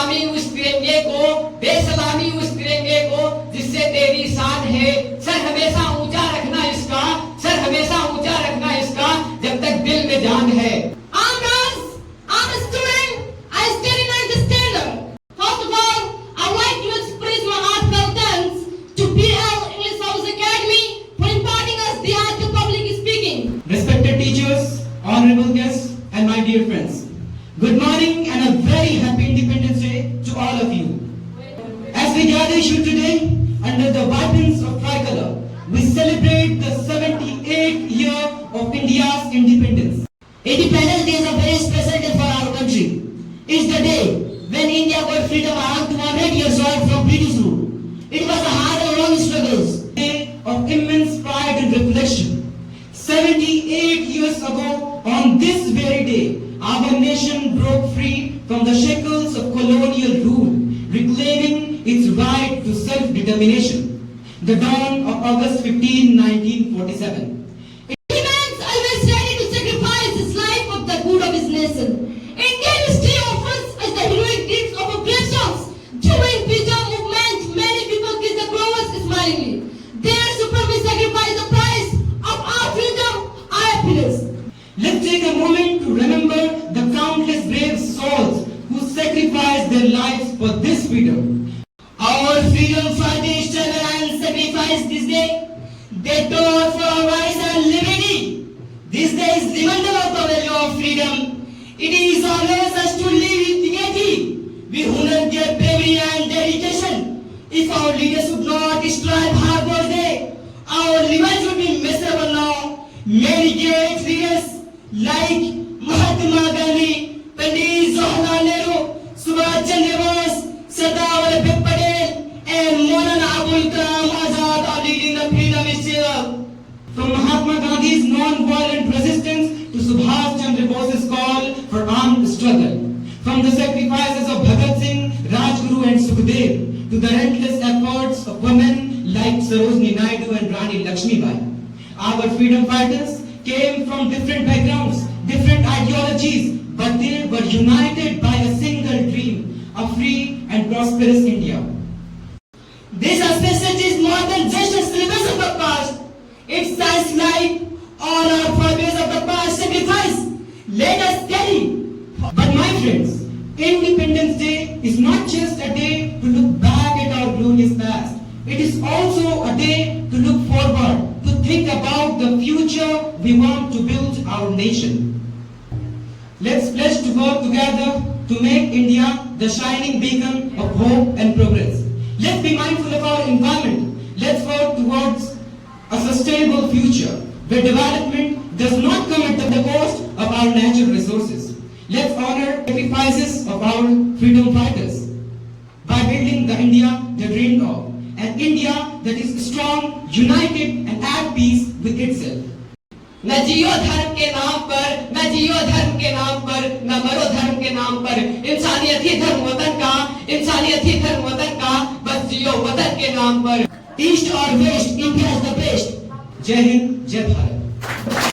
बेसलामी उस तिरंगे को, बेसलामी उस तिरंगे को जिससे तेरी शान है। सर हमेशा ऊंचा रखना इसका, सर हमेशा ऊंचा रखना इसका, जब तक दिल में जान है। Respected teachers, honorable guests, and my dear friends, good morning and a very happy Independence Day to all of you. As we gather here today under the weapons of tricolor, we celebrate the 78th year of India's independence. Independence Day is a very special day for our country. It's the day when India got freedom around 200 years old from British rule. It was a hard and long struggle. A day of immense pride and reflection. 78 years ago, on this very day, our nation broke free from the shackles of colonial rule, reclaiming its right to self-determination. The dawn of August 15, 1947. Indians always ready to sacrifice his life for the good of his nation. Indian history offers us the heroic deeds of oppressions. During freedom movement, many people kiss the cross smilingly. Their supreme sacrifice the price of our freedom, our happiness. Let's take a moment to remember the countless brave souls who sacrificed their lives for this freedom. Our freedom fighters struggle and sacrifice this day. They fought for our rights and liberty. This day is reminder of the value of freedom. It is honors us to live with dignity. We honor their bravery and dedication. If our leaders would not strive hard for day, our lives would be miserable now. Many great leaders like Mahatma Gandhi, Pandit Jawaharlal Nehru, Subhash Chandra Bose, Sardar Vallabhbhai Patel, and Maulana Abul Kalam Azad are leading the freedom struggle. From Mahatma Gandhi's non-violent resistance to Subhash Chandra Bose's call for armed struggle, from the sacrifices of Bhagat Singh, Rajguru and Sukhdev to the relentless efforts of women like Sarojini Naidu and Rani Lakshmibai. Our freedom fighters came from different backgrounds, different ideologies, but they were united by a single dream, a free and prosperous India. This aspect is more than just a syllabus of the past. It shines light on our progress of the past sacrifice. Let us carry. But my friends, Independence Day is not just a day to look back at our glorious past. It is also a day to look forward, to think about the future we want to build our nation. Let's pledge to work together to make India the shining beacon of hope and progress. Let's be mindful of our environment. Let's work towards a sustainable future where development does not come at the cost of our natural resources. Let's honor the sacrifices of our freedom fighters by building the India they dreamed of, an India that is strong, united and at peace with itself. न जियो धर्म के नाम पर, न जियो धर्म के नाम पर, न मरो धर्म के नाम पर। इंसानियत ही धर्म वतन का, इंसानियत ही धर्म वतन का, बस जियो वतन के नाम पर। East or West, India is the best. जय हिंद, जय भारत।